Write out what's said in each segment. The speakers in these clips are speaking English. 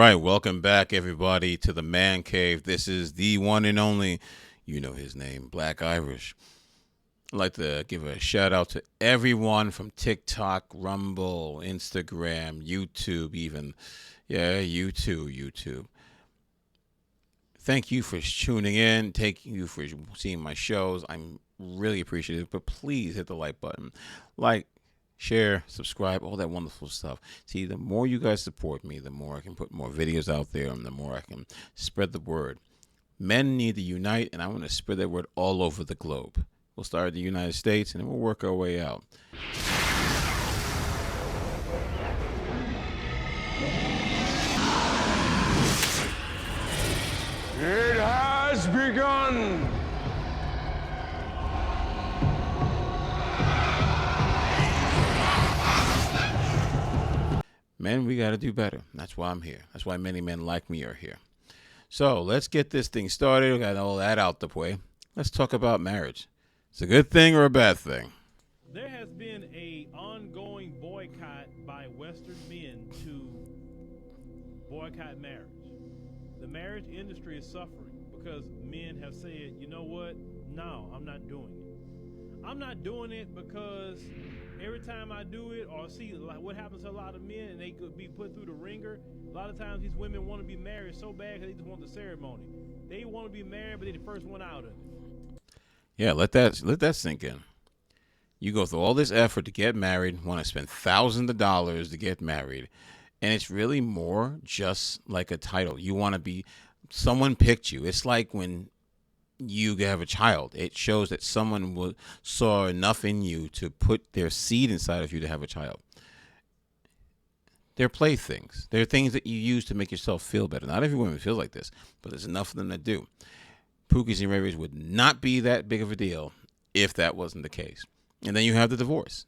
right, welcome back, everybody, to the Man Cave. This is the one and only, you know his name, Black Irish. I'd like to give a shout out to everyone from TikTok, Rumble, Instagram, YouTube, even. Yeah, YouTube. Thank you for tuning in. Thank you for seeing my shows. I'm really appreciative. But please hit the like button. Like, share, subscribe, all that wonderful stuff. See, the more you guys support me, the more I can put more videos out there and the more I can spread the word. Men need to unite, and I want to spread that word all over the globe. We'll start in the United States, and then we'll work our way out. It has begun! Men, we got to do better. That's why I'm here. That's why many men like me are here. So let's get this thing started. We got all that out the way. Let's talk about marriage. It's a good thing or a bad thing? There has been a ongoing boycott by Western men to boycott marriage. The marriage industry is suffering because men have said, you know what? No, I'm not doing it. I'm not doing it because every time I do it or see like what happens to a lot of men and they could be put through the ringer, a lot of times these women want to be married so bad because they just want the ceremony. They want to be married, but they're the first one out of it. Yeah, let that sink in. You go through all this effort to get married, want to spend thousands of dollars to get married, and it's really more just like a title. You want to be, someone picked you. It's like when you have a child. It shows that someone saw enough in you to put their seed inside of you to have a child. They're playthings. They're things that you use to make yourself feel better. Not every woman feels like this, but there's enough of them that do. Pookies and Ravies would not be that big of a deal if that wasn't the case. And then you have the divorce.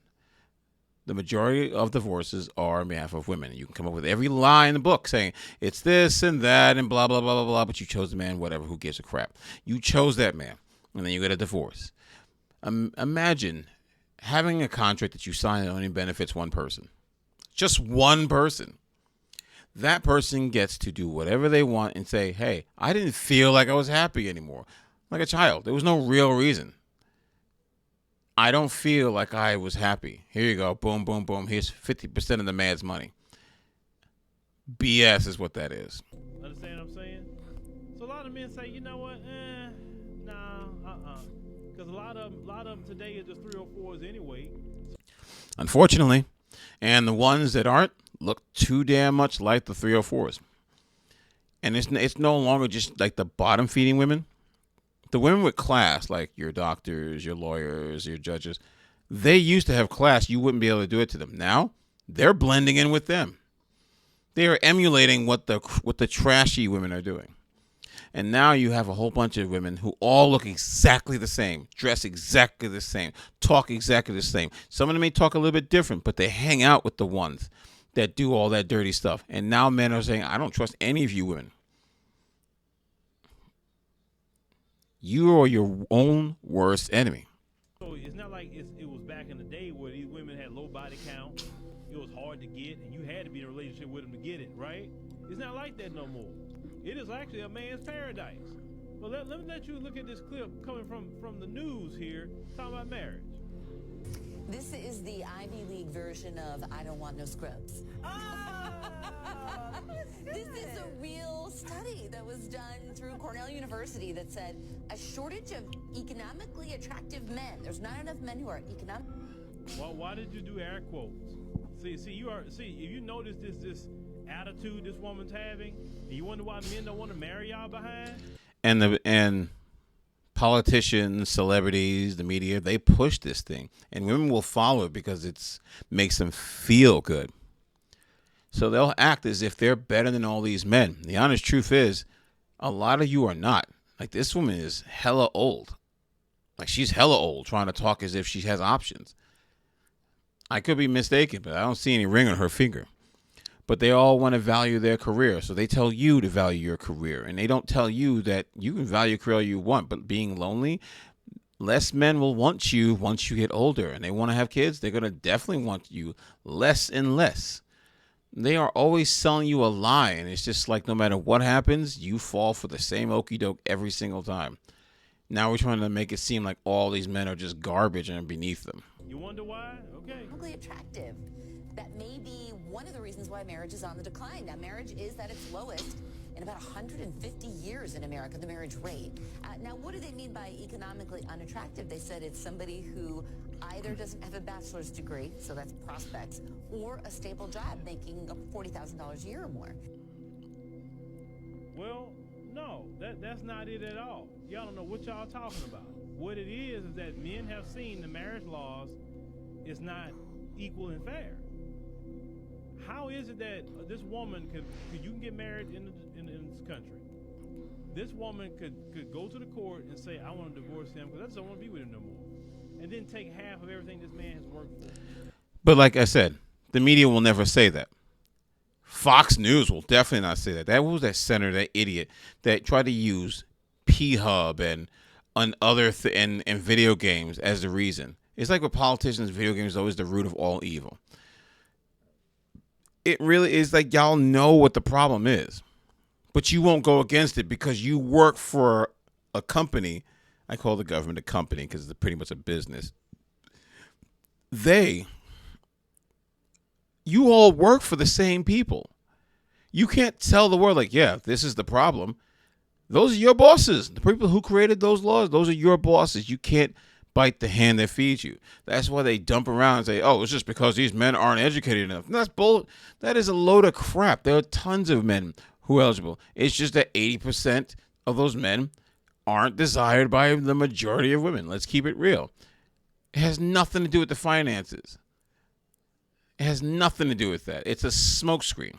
The majority of divorces are on behalf of women. You can come up with every lie in the book saying it's this and that and blah, blah, blah, blah, blah, but you chose the man, whatever, who gives a crap. You chose that man, and then you get a divorce. Imagine having a contract that you sign that only benefits one person. Just one person. That person gets to do whatever they want and say, hey, I didn't feel like I was happy anymore. Like a child. There was no real reason. I don't feel like I was happy. Here you go. Boom, boom, boom. Here's 50% of the man's money. BS is what that is. Understand what I'm saying? So a lot of men say, you know what? Because a lot of them today are just 304s anyway. Unfortunately. And the ones that aren't look too damn much like the 304s. And it's no longer just like the bottom feeding women. The women with class, like your doctors, your lawyers, your judges, they used to have class. You wouldn't be able to do it to them. Now, they're blending in with them. They are emulating what the trashy women are doing. And now you have a whole bunch of women who all look exactly the same, dress exactly the same, talk exactly the same. Some of them may talk a little bit different, but they hang out with the ones that do all that dirty stuff. And now men are saying, I don't trust any of you women. You are your own worst enemy. So it's not like it was back in the day where these women had low body count. It was hard to get, and you had to be in a relationship with them to get it, right? It's not like that no more. It is actually a man's paradise. Well, let me let you look at this clip coming from the news here, talking about marriage. This is the Ivy League version of I Don't Want No Scrubs. This is a real study that was done through Cornell University that said a shortage of economically attractive men. There's not enough men who are economic. Well, why did you do air quotes? See, if you notice this attitude this woman's having, and you wonder why men don't want to marry y'all behind. And politicians, celebrities, the media, they push this thing, and women will follow it because it makes them feel good. So they'll act as if they're better than all these men. The honest truth is, a lot of you are not. Like, this woman is hella old. Like, she's hella old, trying to talk as if she has options. I could be mistaken, but I don't see any ring on her finger. But they all want to value their career, so they tell you to value your career, and they don't tell you that you can value the career you want. But being lonely, less men will want you once you get older, and they want to have kids. They're going to definitely want you less and less. They are always selling you a lie, and it's just like no matter what happens, you fall for the same okey doke every single time. Now we're trying to make it seem like all these men are just garbage and beneath them. You wonder why? Okay. Economically attractive. That may be one of the reasons why marriage is on the decline. Now, marriage is at its lowest in about 150 years in America, the marriage rate. Now, what do they mean by economically unattractive? They said it's somebody who either doesn't have a bachelor's degree, so that's prospects, or a stable job making $40,000 a year or more. Well, no, that's not it at all. Y'all don't know what y'all talking about. What it is that men have seen the marriage laws is not equal and fair. How is it that this woman could you can get married in this country? This woman could go to the court and say, I want to divorce him because I just don't want to be with him no more. And then take half of everything this man has worked for. But like I said, the media will never say that. Fox News will definitely not say that. That was that senator, that idiot, that tried to use P-Hub and other and video games as the reason. It's like with politicians, video games is always the root of all evil. It really is like y'all know what the problem is, but you won't go against it because you work for a company. I call the government a company because it's pretty much a business. You all work for the same people. You can't tell the world like, yeah, this is the problem. Those are your bosses. The people who created those laws, those are your bosses. You can't bite the hand that feeds you. That's why they dump around and say, oh, it's just because these men aren't educated enough. And that's bull. That is a load of crap. There are tons of men who are eligible. It's just that 80% of those men aren't desired by the majority of women. Let's keep it real. It has nothing to do with the finances. It has nothing to do with that. It's a smokescreen.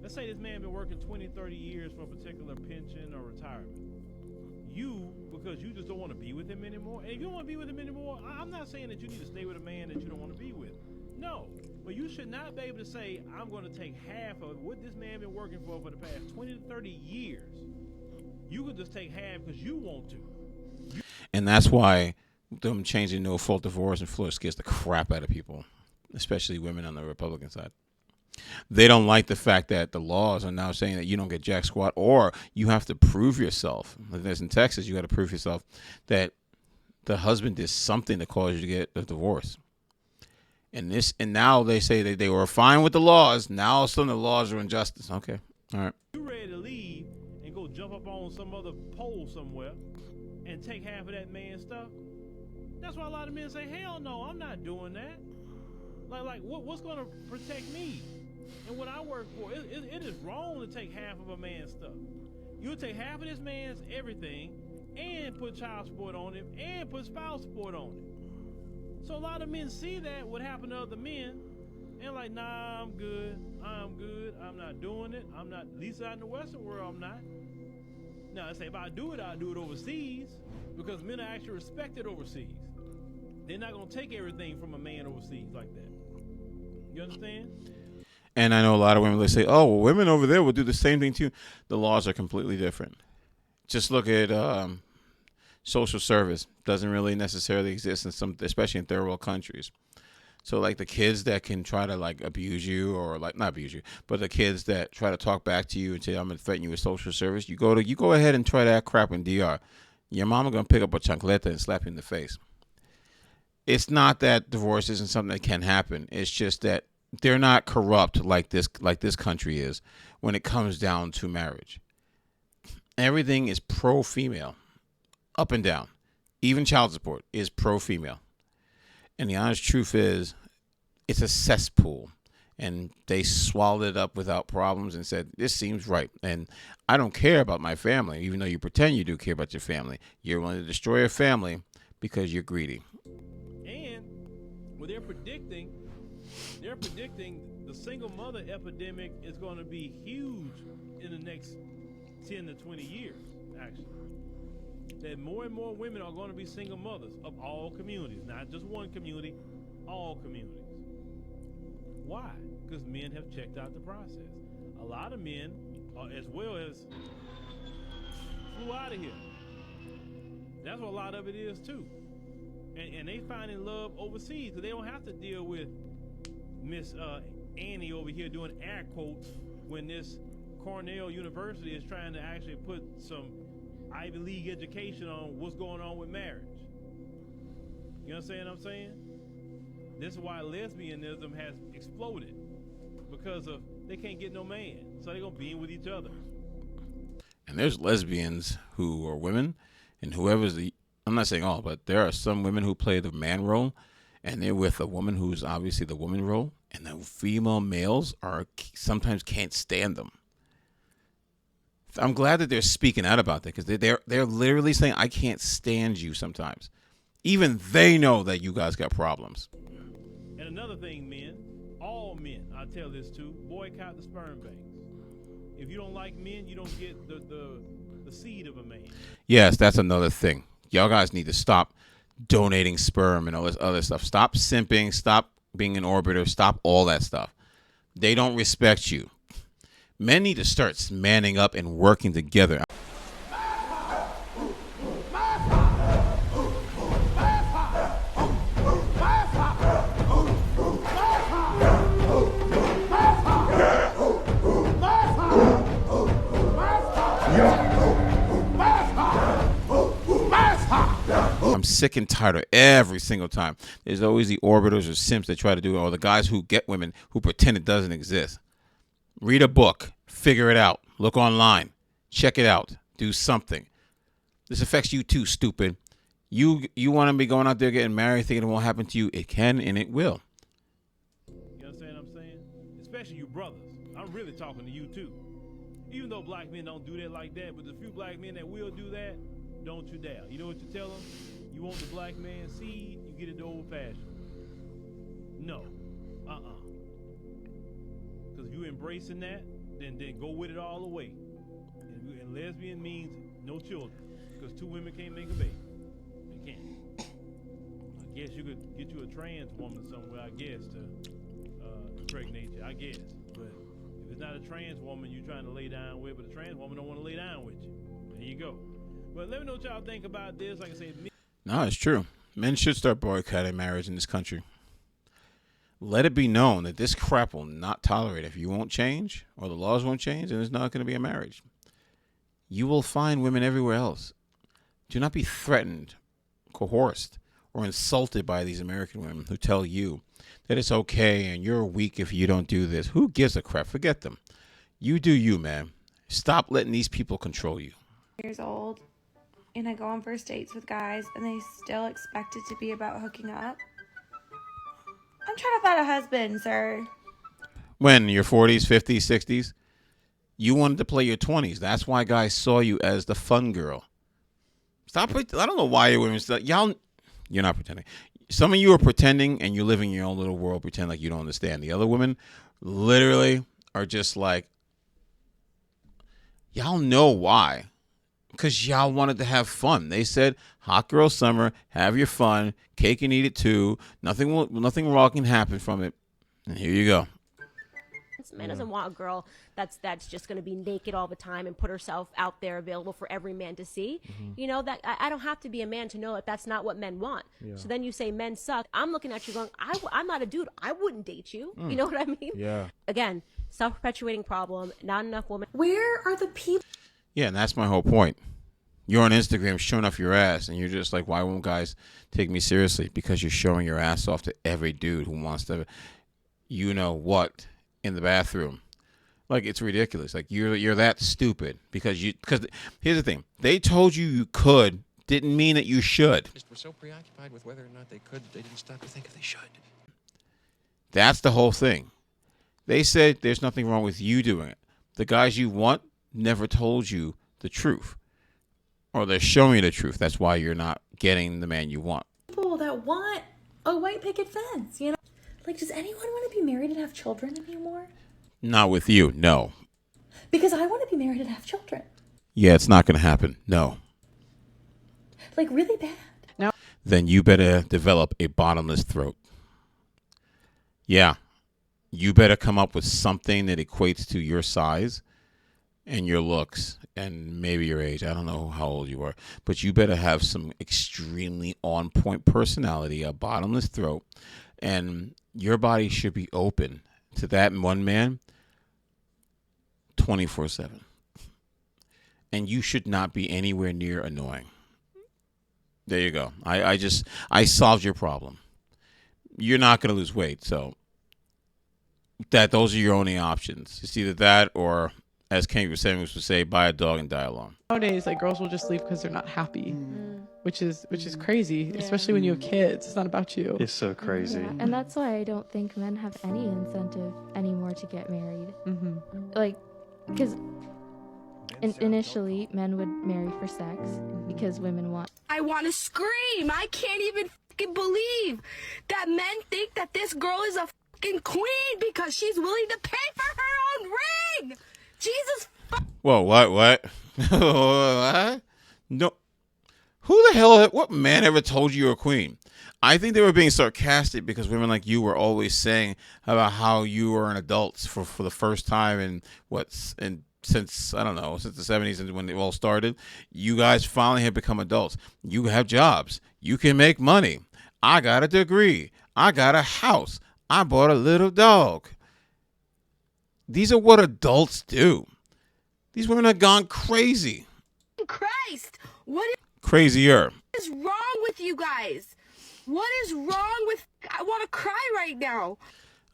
Let's say this man been working 20, 30 years for a particular pension or retirement. You, because you just don't want to be with him anymore. And if you don't want to be with him anymore, I'm not saying that you need to stay with a man that you don't want to be with. No. But you should not be able to say, I'm going to take half of what this man been working for the past 20 to 30 years. You could just take half because you want to. And that's why them changing no-fault divorce and Florida scares the crap out of people, especially women on the Republican side. They don't like the fact that the laws are now saying that you don't get jack squat, or you have to prove yourself. Like there's in Texas, you got to prove yourself that the husband did something to cause you to get a divorce. And now they say that they were fine with the laws. Now all of a sudden the laws are injustice. Okay, all right. You ready to leave and go jump up on some other pole somewhere and take half of that man's stuff? That's why a lot of men say, hell no, I'm not doing that. Like what's going to protect me and what I work for? It is wrong to take half of a man's stuff. You'll take half of this man's everything and put child support on him and put spouse support on him. So a lot of men see that what happened to other men and like, nah, I'm good, I'm not doing it, I'm not, at least out in the Western world, I'm not. Now, I say if I do it, I'll do it overseas because men are actually respected overseas. They're not going to take everything from a man overseas like that. You understand? And I know a lot of women, they say, oh, well, women over there will do the same thing too. The laws are completely different. Just look at social service. Doesn't really necessarily exist in some, especially in third world countries. So like the kids that can try to like abuse you or like not abuse you, but the kids that try to talk back to you and say, I'm going to threaten you with social service. You go ahead and try that crap in DR. Your mama going to pick up a chancleta and slap you in the face. It's not that divorce isn't something that can happen. It's just that they're not corrupt like this country is when it comes down to marriage. Everything is pro-female, up and down. Even child support is pro-female. And the honest truth is, it's a cesspool. And they swallowed it up without problems and said, this seems right. And I don't care about my family, even though you pretend you do care about your family. You're willing to destroy your family because you're greedy. Well, they're predicting the single mother epidemic is going to be huge in the next 10 to 20 years, actually. That more and more women are going to be single mothers of all communities, not just one community, all communities. Why? Because men have checked out the process. A lot of men, as well as flew out of here. That's what a lot of it is, too. And they finding love overseas because they don't have to deal with Miss Annie over here doing air quotes when this Cornell University is trying to actually put some Ivy League education on what's going on with marriage. You understand what I'm saying? This is why lesbianism has exploded, because of they can't get no man, so they're gonna be in with each other. And there's lesbians who are women, and whoever's the, I'm not saying all, but there are some women who play the man role, and they're with a woman who's obviously the woman role, and the female males are sometimes can't stand them. I'm glad that they're speaking out about that, because they're literally saying, I can't stand you sometimes. Even they know that you guys got problems. And another thing, men, all men, I tell this to, boycott the sperm banks. If you don't like men, you don't get the seed of a man. Yes, that's another thing. Y'all guys need to stop donating sperm and all this other stuff. Stop simping. Stop being an orbiter. Stop all that stuff. They don't respect you. Men need to start manning up and working together. I'm sick and tired of every single time. There's always the orbiters or simps that try to do it, or the guys who get women who pretend it doesn't exist. Read a book, figure it out, look online, check it out, do something. This affects you too, stupid. You want to be going out there getting married thinking it won't happen to you. It can and it will. You understand what I'm saying? Especially you brothers. I'm really talking to you too. Even though black men don't do that like that, but the few black men that will do that, don't you dare. You know what you tell them? You want the black man's seed, you get it the old-fashioned. No. Because if you're embracing that, then go with it all the way. And lesbian means no children, because two women can't make a baby. They can't. I guess you could get you a trans woman somewhere, I guess, to impregnate you, I guess. But if it's not a trans woman you're trying to lay down with, but a trans woman don't want to lay down with you. There you go. But let me know what y'all think about this. Like I said, No, it's true. Men should start boycotting marriage in this country. Let it be known that this crap will not tolerate. If you won't change, or the laws won't change, then there's not going to be a marriage. You will find women everywhere else. Do not be threatened, coerced, or insulted by these American women who tell you that it's okay and you're weak if you don't do this. Who gives a crap? Forget them. You do you, man. Stop letting these people control you. Years old, and I go on first dates with guys, and they still expect it to be about hooking up. I'm trying to find a husband, sir. When your 40s, 50s, 60s, you wanted to play your 20s. That's why guys saw you as the fun girl. Stop. I don't know why you're women. Y'all, you're not pretending. Some of you are pretending, and you're living your own little world, pretend like you don't understand. The other women literally are just like, y'all know why. Because y'all wanted to have fun. They said, hot girl summer, have your fun, cake and eat it too. Nothing wrong can happen from it. And here you go. Man doesn't want a girl that's just going to be naked all the time and put herself out there available for every man to see. You know, that I don't have to be a man to know that that's not what men want. So then you say men suck. I'm looking at you going, I'm not a dude. I wouldn't date you. You know what I mean? Yeah. Again, self-perpetuating problem. Not enough women. Where are the people? Yeah, and that's my whole point. You're on Instagram showing off your ass, and you're just like, why won't guys take me seriously? Because you're showing your ass off to every dude who wants to, you know what, in the bathroom. Like, it's ridiculous. Like, you're that stupid because here's the thing. They told you could, didn't mean that you should. Just were so preoccupied with whether or not they could, they didn't stop to think if they should. That's the whole thing. They said there's nothing wrong with you doing it. The guys you want never told you the truth, or they're showing you the truth. That's why you're not getting the man you want. People that want a white picket fence, you know? Like, does anyone want to be married and have children anymore? Not with you, no. Because I want to be married and have children. Yeah, it's not going to happen, no. Like, really bad. Then you better develop a bottomless throat. Yeah, you better come up with something that equates to your size and your looks and maybe your age. I don't know how old you are, but you better have some extremely on-point personality, a bottomless throat, and your body should be open to that one man 24/7. And you should not be anywhere near annoying. There you go. I solved your problem. You're not going to lose weight, so those are your only options. It's either that or, as King Samuels would say, buy a dog and die alone. Nowadays, like, girls will just leave because they're not happy, which is crazy, especially when you have kids. It's not about you. It's so crazy. Yeah, and that's why I don't think men have any incentive anymore to get married. Like, because initially men would marry for sex because women want. I want to scream. I can't even fucking believe that men think that this girl is a fucking queen because she's willing to pay for her own ring. Jesus. Whoa, what? What? No. Who the hell, what man ever told you you're a queen? I think they were being sarcastic because women like you were always saying about how you were an adult for the first time since, I don't know, since the 70s and when it all started. You guys finally have become adults. You have jobs. You can make money. I got a degree. I got a house. I bought a little dog. These are what adults do. These women have gone crazy. Christ, what Crazier. is wrong with you guys? What is wrong with... I want to cry right now.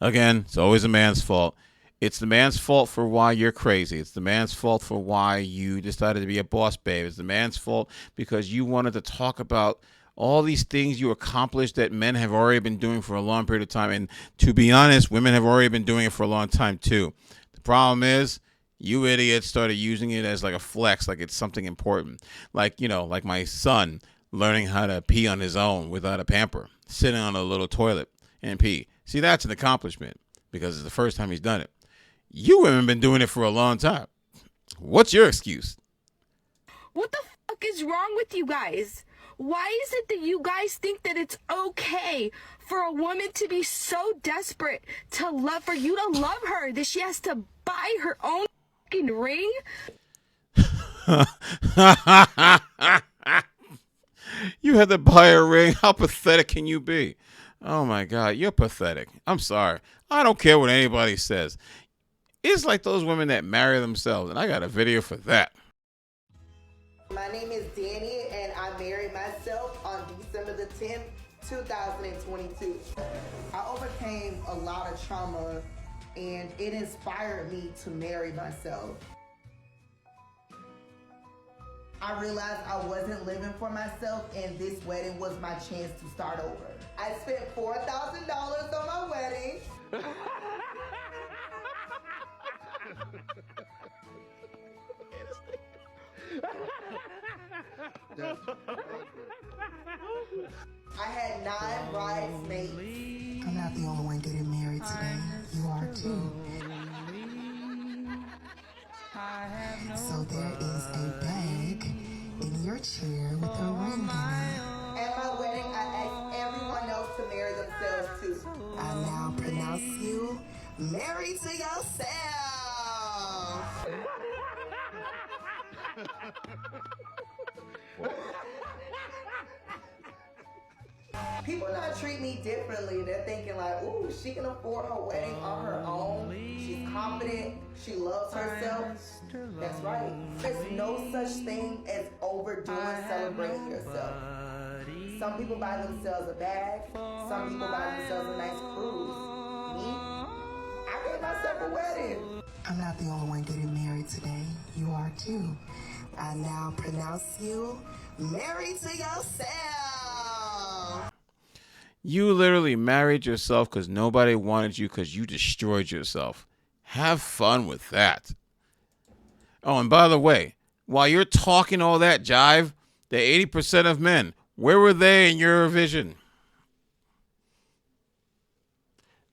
Again, it's always a man's fault. It's the man's fault for why you're crazy. It's the man's fault for why you decided to be a boss babe. It's the man's fault because you wanted to talk about all these things you accomplished that men have already been doing for a long period of time. And to be honest, women have already been doing it for a long time too. The problem is you idiots started using it as like a flex, like it's something important. Like, like my son learning how to pee on his own without a pamper, sitting on a little toilet and pee. See, that's an accomplishment because it's the first time he's done it. You women have been doing it for a long time. What's your excuse? What the fuck is wrong with you guys? Why is it that you guys think that it's okay for a woman to be so desperate for you to love her that she has to buy her own fucking ring? You had to buy a ring? How pathetic can you be? Oh my God, you're pathetic. I'm sorry. I don't care what anybody says. It's like those women that marry themselves, and I got a video for that. My name is Danny, and I married myself on December the 10th, 2022. I overcame a lot of trauma, and it inspired me to marry myself. I realized I wasn't living for myself, and this wedding was my chance to start over. I spent $4,000 on my wedding. I had 9 bridesmaids. I'm not the only one getting married today. You are too. So there is a bag in your chair with a ring in it. At my wedding, I asked everyone else to marry themselves too. I now pronounce you married to yourself. People not treat me differently. They're thinking like, ooh, she can afford her wedding on her own. She's confident. She loves herself. That's right. There's no such thing as overdoing celebrating yourself. Some people buy themselves a bag. Some people buy themselves a nice cruise. Me? I made myself a wedding. I'm not the only one getting married today. You are too. I now pronounce you married to yourself. You literally married yourself because nobody wanted you because you destroyed yourself. Have fun with that. Oh, and by the way, while you're talking all that jive, the 80% of men, where were they in your vision?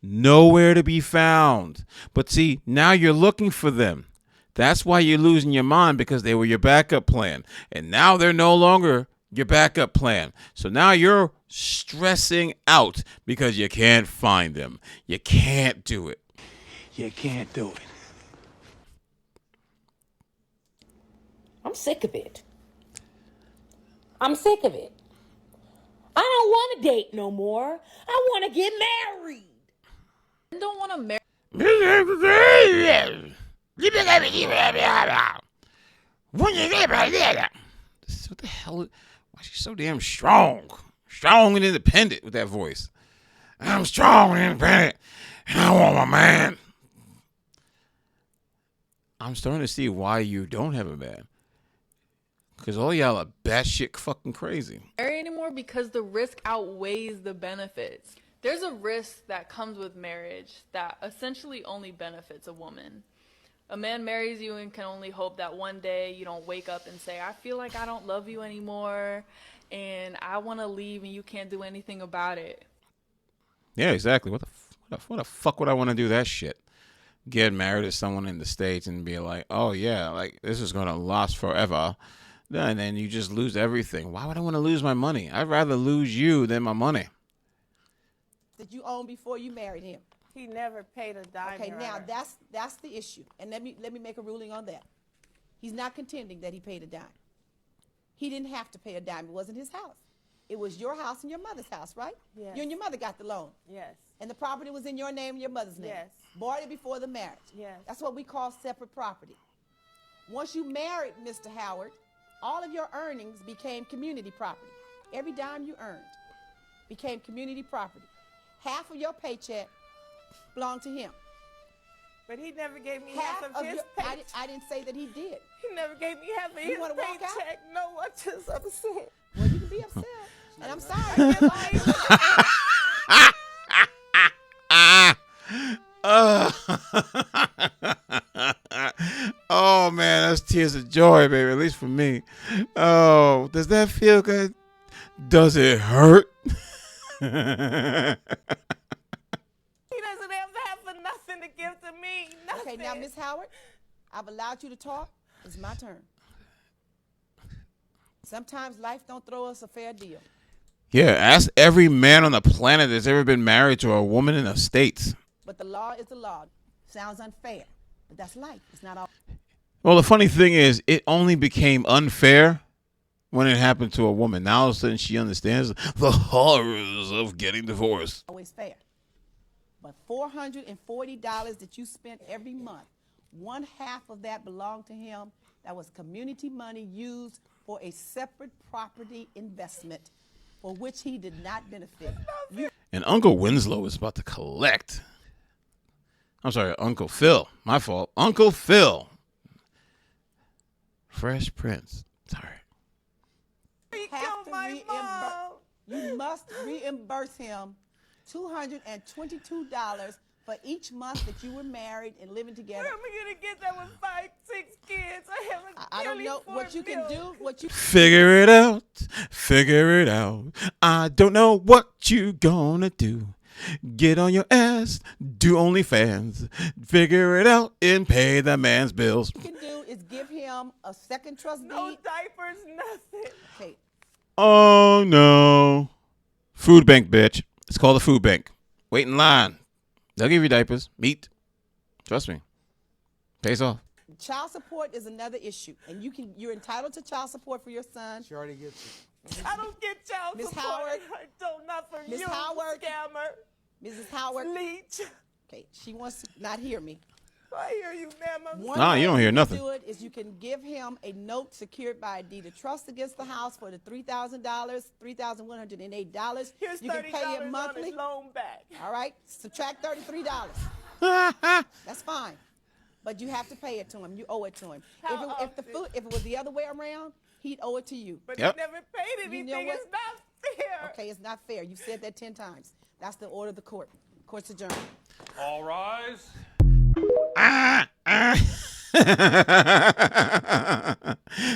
Nowhere to be found. But see, now you're looking for them. That's why you're losing your mind, because they were your backup plan. And now they're no longer your backup plan. So now you're stressing out because you can't find them. You can't do it. You can't do it. I'm sick of it. I'm sick of it. I don't want to date no more. I want to get married. I don't want to marry. What the hell? Why she's so damn strong? Strong and independent with that voice. I'm strong and independent, and I want my man. I'm starting to see why you don't have a man. Because all y'all are batshit fucking crazy. Marry anymore because the risk outweighs the benefits. There's a risk that comes with marriage that essentially only benefits a woman. A man marries you and can only hope that one day you don't wake up and say, I feel like I don't love you anymore and I want to leave and you can't do anything about it. Yeah, exactly. What the fuck would I want to do that shit? Get married to someone in the States and be like, oh yeah, like this is going to last forever. And then you just lose everything. Why would I want to lose my money? I'd rather lose you than my money. That you owned before you married him. He never paid a dime. Okay, now that's the issue, and let me make a ruling on that. He's not contending that he paid a dime. He didn't have to pay a dime. It wasn't his house. It was your house and your mother's house, right? Yes. You and your mother got the loan. Yes. And the property was in your name and your mother's name. Yes. Bought it before the marriage. Yes. That's what we call separate property. Once you married Mr. Howard, all of your earnings became community property. Every dime you earned became community property. Half of your paycheck belonged to him. But he never gave me half of his paycheck. I didn't say that he did. He never gave me half of You his wanna walk out? paycheck. No, I'm just upset. Well, you can be upset. And I'm sorry. Oh man, that's tears of joy, baby. At least for me. Oh, does that feel good? Does it hurt? He doesn't have half of nothing to give to me. Nothing. Okay, now, Miss Howard, I've allowed you to talk. It's my turn. Sometimes life don't throw us a fair deal. Yeah, ask every man on the planet that's ever been married to a woman in the States. But the law is the law. Sounds unfair, but that's life. It's not all. Well, the funny thing is, it only became unfair when it happened to a woman. Now all of a sudden she understands the horrors of getting divorced. Always fair. But $440 that you spent every month, one half of that belonged to him. That was community money used for a separate property investment for which he did not benefit. And Uncle Winslow is about to collect. I'm sorry, Uncle Phil. My fault. Uncle Phil. Fresh Prince. Sorry. You must reimburse him $222 for each month that you were married and living together. Where am I gonna get that with 5, 6 kids? I don't know what you can do. Figure it out. Figure it out. I don't know what you gonna do. Get on your ass. Do OnlyFans. Figure it out and pay the man's bills. What you can do is give him a second trust deed. No diapers, nothing. Okay. Oh, no. Food bank, bitch. It's called a food bank. Wait in line. They'll give you diapers, meat. Trust me. Pays off. Child support is another issue, and you're entitled to child support for your son. She already gets it. I don't get child Miss support. Howard. I don't, not for Miss you, Howard. scammer. Mrs. Howard. Leech. Okay, she wants to not hear me. I hear you, ma'am. Nah, you don't hear nothing. Do it is you can give him a note secured by a deed of trust against the house for the $3,000, $3,108. Here's you can pay him $30 monthly. on his loan back. All right, subtract $33. That's fine, but you have to pay it to him. You owe it to him. If it was the other way around, he'd owe it to you. But he never paid anything. You know what? It's not fair. Okay, it's not fair. You've said that 10 times. That's the order of the court. Court's adjourned. All rise.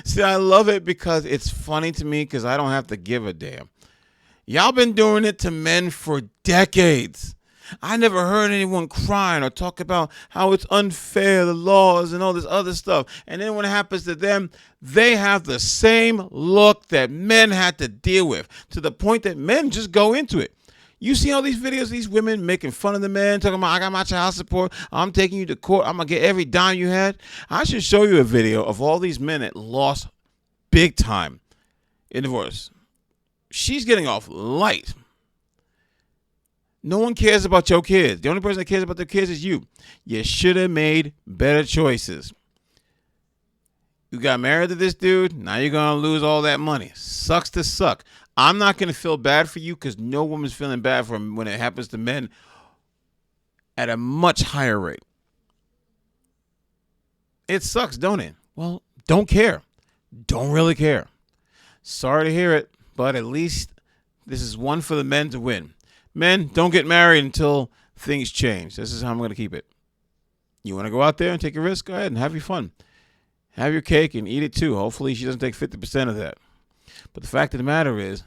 See, I love it because it's funny to me because I don't have to give a damn. Y'all been doing it to men for decades. I never heard anyone crying or talk about how it's unfair, the laws and all this other stuff. And then when it happens to them, they have the same look that men had to deal with, to the point that men just go into it. You see all these videos, these women making fun of the men, talking about, I got my child support, I'm taking you to court, I'm going to get every dime you had. I should show you a video of all these men that lost big time in divorce. She's getting off light. No one cares about your kids. The only person that cares about their kids is you. You should have made better choices. You got married to this dude. Now you're going to lose all that money. Sucks to suck. I'm not going to feel bad for you because no woman's feeling bad for him when it happens to men at a much higher rate. It sucks, don't it? Well, don't care. Don't really care. Sorry to hear it, but at least this is one for the men to win. Men, don't get married until things change. This is how I'm going to keep it. You want to go out there and take a risk? Go ahead and have your fun. Have your cake and eat it too. Hopefully she doesn't take 50% of that. But the fact of the matter is,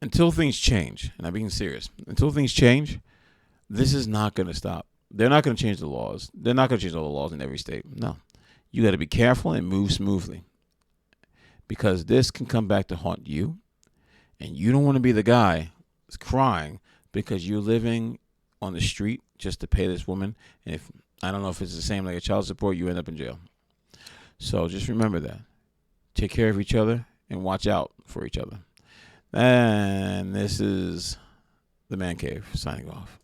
until things change, and I'm being serious, until things change, this is not going to stop. They're not going to change the laws. They're not going to change all the laws in every state. No. You got to be careful and move smoothly. Because this can come back to haunt you. And you don't want to be the guy that's crying because you're living on the street just to pay this woman. And if I don't know if it's the same like a child support, you end up in jail. So just remember that. Take care of each other and watch out for each other. And this is the Man Cave signing off.